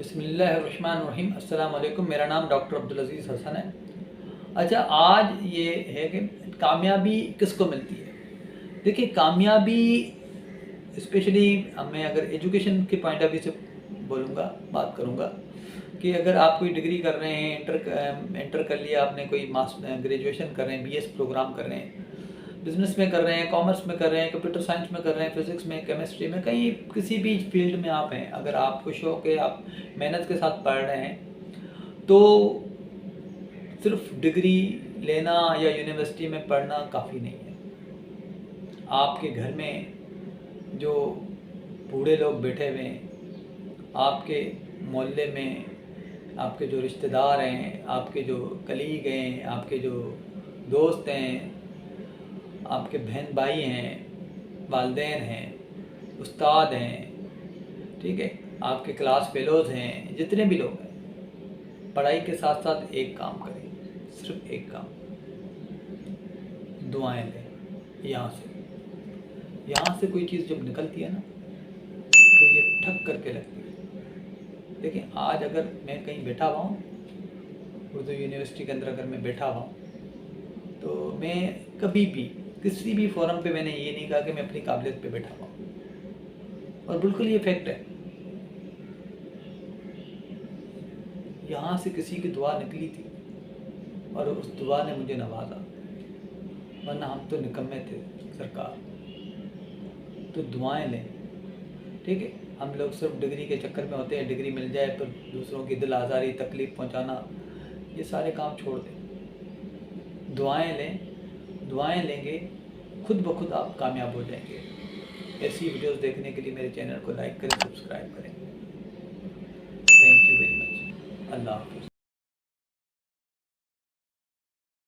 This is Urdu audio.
بسم اللہ الرحمن الرحیم۔ السلام علیکم، میرا نام ڈاکٹر عبدالعزیز حسن ہے۔ اچھا، آج یہ ہے کہ کامیابی کس کو ملتی ہے؟ دیکھیں، کامیابی اسپیشلی میں اگر ایجوکیشن کے پوائنٹ آف ویو سے بولوں گا، بات کروں گا کہ اگر آپ کوئی ڈگری کر رہے ہیں، انٹر کر لیا آپ نے، کوئی گریجویشن کر رہے ہیں، بی ایس پروگرام کر رہے ہیں، بزنس میں کر رہے ہیں، کامرس میں کر رہے ہیں، کمپیوٹر سائنس میں کر رہے ہیں، فزکس میں، کیمسٹری میں، کہیں کسی بھی فیلڈ میں آپ ہیں، اگر آپ کو شوق ہے، آپ محنت کے ساتھ پڑھ رہے ہیں، تو صرف ڈگری لینا یا یونیورسٹی میں پڑھنا کافی نہیں ہے۔ آپ کے گھر میں جو بوڑھے لوگ بیٹھے ہوئے ہیں، آپ کے محلے میں آپ کے جو رشتہ دار ہیں، آپ کے جو کلیگ ہیں، آپ کے جو دوست ہیں، آپ کے بہن بھائی ہیں، والدین ہیں، استاد ہیں، ٹھیک ہے، آپ کے کلاس فیلوز ہیں، جتنے بھی لوگ ہیں، پڑھائی کے ساتھ ساتھ ایک کام کریں، صرف ایک کام، دعائیں لیں۔ یہاں سے کوئی چیز جب نکلتی ہے نا، تو یہ ٹھک کر کے لگتی ہے۔ دیکھیں، آج اگر میں کہیں بیٹھا ہوا ہوں، اردو یونیورسٹی کے اندر اگر میں بیٹھا ہوا ہوں، تو میں کبھی بھی کسی بھی فورم پہ میں نے یہ نہیں کہا کہ میں اپنی قابلیت پہ بیٹھا ہوا ہوں، اور بالکل یہ فیکٹ ہے۔ یہاں سے کسی کی دعا نکلی تھی اور اس دعا نے مجھے نوازا، ورنہ ہم تو نکمے تھے سرکار۔ تو دعائیں لیں، ٹھیک ہے۔ ہم لوگ صرف ڈگری کے چکر میں ہوتے ہیں، ڈگری مل جائے تو دوسروں کی دل آزاری، تکلیف پہنچانا، یہ سارے کام چھوڑ دیں۔ دعائیں لیں، دعائیں لیں گے، خود بخود آپ کامیاب ہو جائیں گے۔ ایسی ویڈیوز دیکھنے کے لیے میرے چینل کو لائک کریں، سبسکرائب کریں۔ Thank you very much. Allah حافظ۔